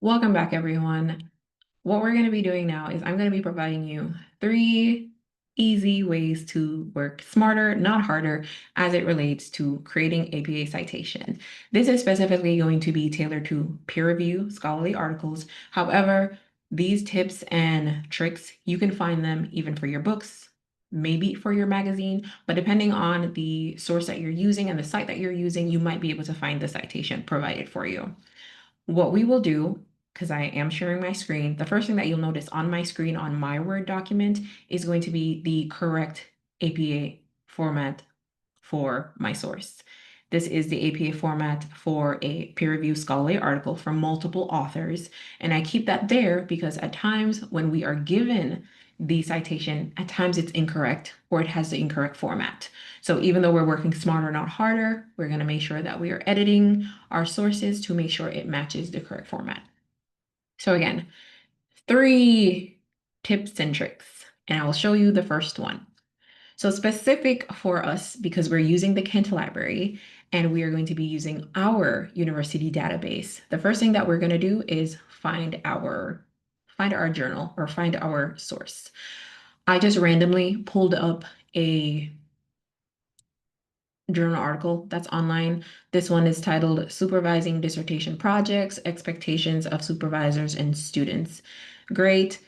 Welcome back, everyone. What we're going to be doing now is I'm going to be providing you 3 easy ways to work smarter, not harder, as it relates to creating APA citation. This is specifically going to be tailored to peer review scholarly articles. However, these tips and tricks, you can find them even for your books, maybe for your magazine, but depending on the source that you're using and the site that you're using, you might be able to find the citation provided for you. What we will do, because I am sharing my screen, the first thing that you'll notice on my screen on my Word document is going to be the correct APA format for my source. This is the APA format for a peer-reviewed scholarly article from multiple authors. And I keep that there because at times when we are given the citation, at times it's incorrect or it has the incorrect format. So even though we're working smarter, not harder, we're going to make sure that we are editing our sources to make sure it matches the correct format. So again, 3 tips and tricks, and I will show you the first one. So specific for us, because we're using the Kent Library and we are going to be using our university database, the first thing that we're going to do is find our journal or find our source. I just randomly pulled up a journal article that's online. This one is titled Supervising Dissertation Projects, Expectations of Supervisors and Students. Great.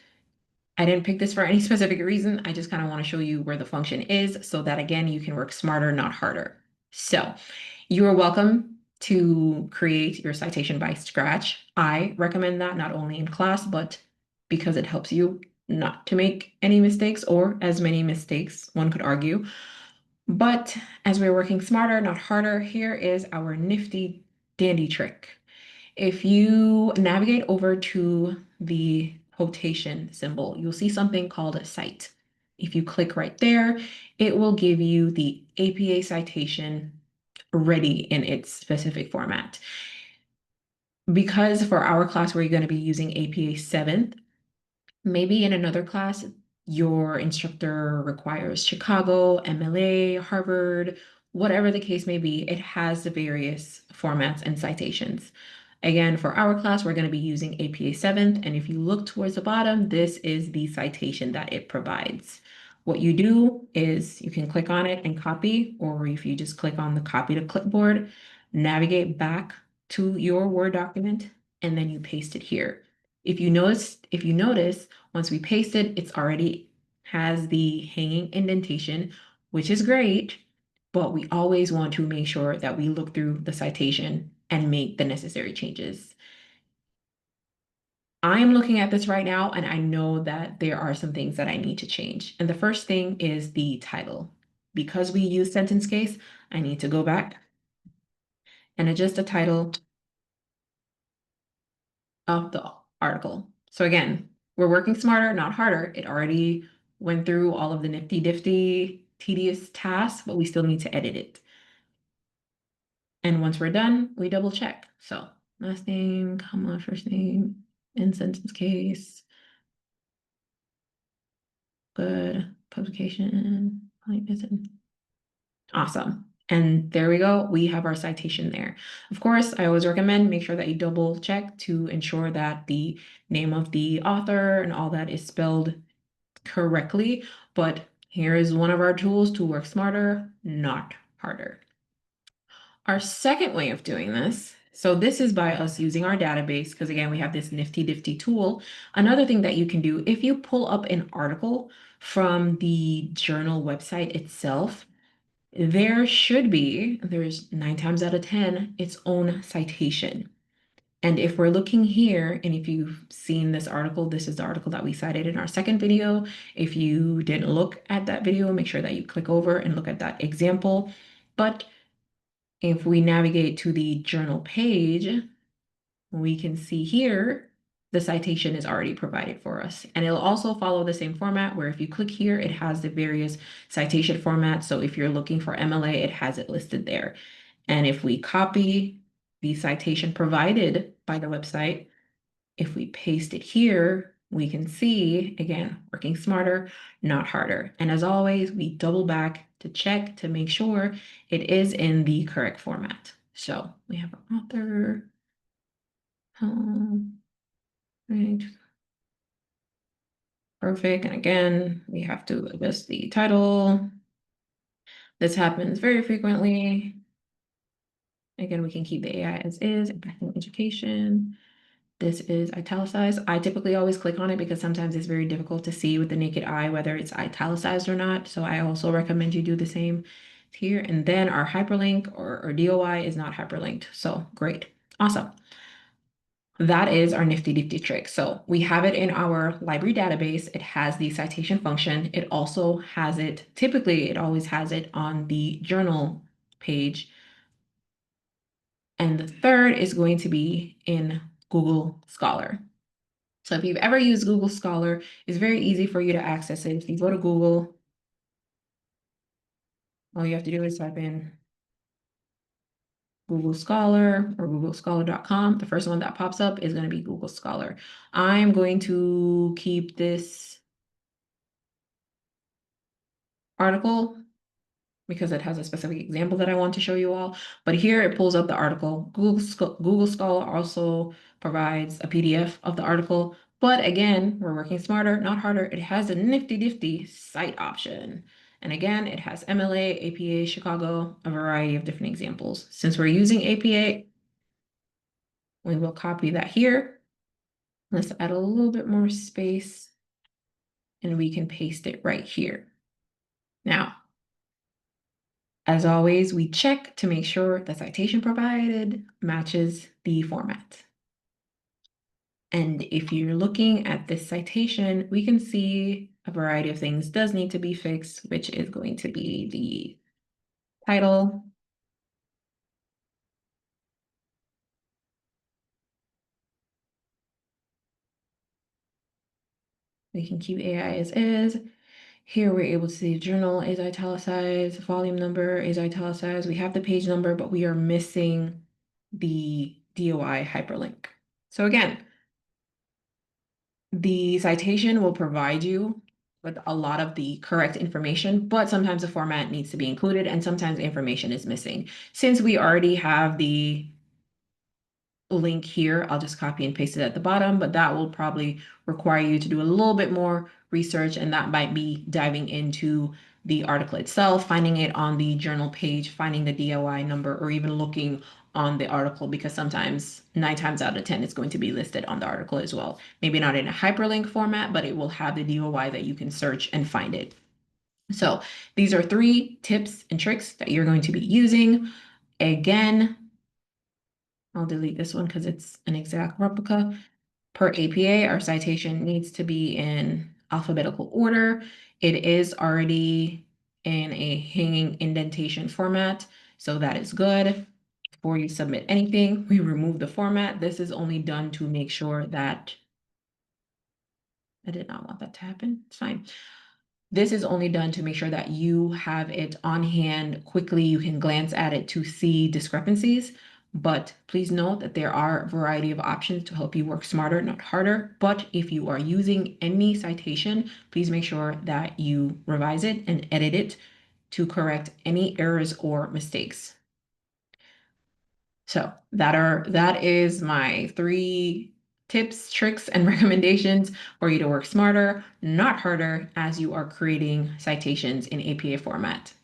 I didn't pick this for any specific reason. I just kind of want to show you where the function is so that again, you can work smarter, not harder. So you are welcome to create your citation by scratch. I recommend that not only in class, but because it helps you not to make any mistakes or as many mistakes, one could argue. But as we're working smarter, not harder, here is our nifty dandy trick. If you navigate over to the quotation symbol, you'll see something called a cite. If you click right there, it will give you the APA citation ready in its specific format. Because for our class, we're going to be using APA 7th, maybe in another class, your instructor requires Chicago, MLA, Harvard, whatever the case may be, it has the various formats and citations. Again, for our class, we're going to be using APA 7th, and if you look towards the bottom, this is the citation that it provides. What you do is you can click on it and copy, or if you just click on the copy to clipboard, navigate back to your Word document, and then you paste it here. If you notice, once we paste it, it's already has the hanging indentation, which is great, but we always want to make sure that we look through the citation and make the necessary changes. I am looking at this right now and I know that there are some things that I need to change. And the first thing is the title. Because we use sentence case, I need to go back and adjust the title of the article. So again, we're working smarter, not harder. It already went through all of the nifty difty tedious tasks, but we still need to edit it. And once we're done, we double check. So last name, comma, first name, in sentence case, good, publication, awesome. And there we go. We have our citation there. Of course, I always recommend make sure that you double check to ensure that the name of the author and all that is spelled correctly. But here is one of our tools to work smarter, not harder. Our second way of doing this, so this is by us using our database, because again, we have this nifty difty tool. Another thing that you can do, if you pull up an article from the journal website itself, there's 9 times out of 10, its own citation. And if we're looking here, and if you've seen this article, this is the article that we cited in our second video. If you didn't look at that video, make sure that you click over and look at that example. But if we navigate to the journal page, we can see here the citation is already provided for us. And it'll also follow the same format where if you click here, it has the various citation formats. So if you're looking for MLA, it has it listed there. And if we copy the citation provided by the website, if we paste it here, we can see, again, working smarter, not harder. And as always, we double back to check to make sure it is in the correct format. So we have our author. Right. Perfect. And again, we have to list the title. This happens very frequently. Again, we can keep the AI as is, impacting education. This is italicized. I typically always click on it because sometimes it's very difficult to see with the naked eye whether it's italicized or not. So I also recommend you do the same here. And then our hyperlink or DOI is not hyperlinked. So great. Awesome. That is our nifty nifty trick. So we have it in our library database. It has the citation function. It also has it, typically it always has it on the journal page. And the third is going to be in Google Scholar. So if you've ever used Google Scholar, it's very easy for you to access it. If you go to Google, all you have to do is type in Google Scholar or googlescholar.com. The first one that pops up is going to be Google Scholar. I'm going to keep this article because it has a specific example that I want to show you all. But here it pulls up the article. Google Scholar also provides a PDF of the article. But again, we're working smarter, not harder. It has a nifty cite option. And again, it has MLA, APA, Chicago, a variety of different examples. Since we're using APA, we will copy that here. Let's add a little bit more space and we can paste it right here. Now, as always, we check to make sure the citation provided matches the format. And if you're looking at this citation, we can see a variety of things does need to be fixed, which is going to be the title. We can keep AI as is. Here we're able to see journal is italicized, volume number is italicized. We have the page number, but we are missing the DOI hyperlink. So again, the citation will provide you with a lot of the correct information, but sometimes the format needs to be included and sometimes information is missing. Since we already have the link here, I'll just copy and paste it at the bottom, but that will probably require you to do a little bit more research, and that might be diving into the article itself, finding it on the journal page, finding the DOI number, or even looking on the article, because sometimes 9 times out of 10 it's going to be listed on the article as well. Maybe not in a hyperlink format, but it will have the DOI that you can search and find it. So these are 3 tips and tricks that you're going to be using. Again, I'll delete this one because it's an exact replica. Per APA, our citation needs to be in alphabetical order. It is already in a hanging indentation format, so that is good. Before you submit anything, we remove the format. This is only done to make sure that I did not want that to happen. It's fine. This is only done to make sure that you have it on hand quickly. You can glance at it to see discrepancies, but please note that there are a variety of options to help you work smarter, not harder. But if you are using any citation, please make sure that you revise it and edit it to correct any errors or mistakes. So that is my 3 tips, tricks, and recommendations for you to work smarter, not harder, as you are creating citations in APA format.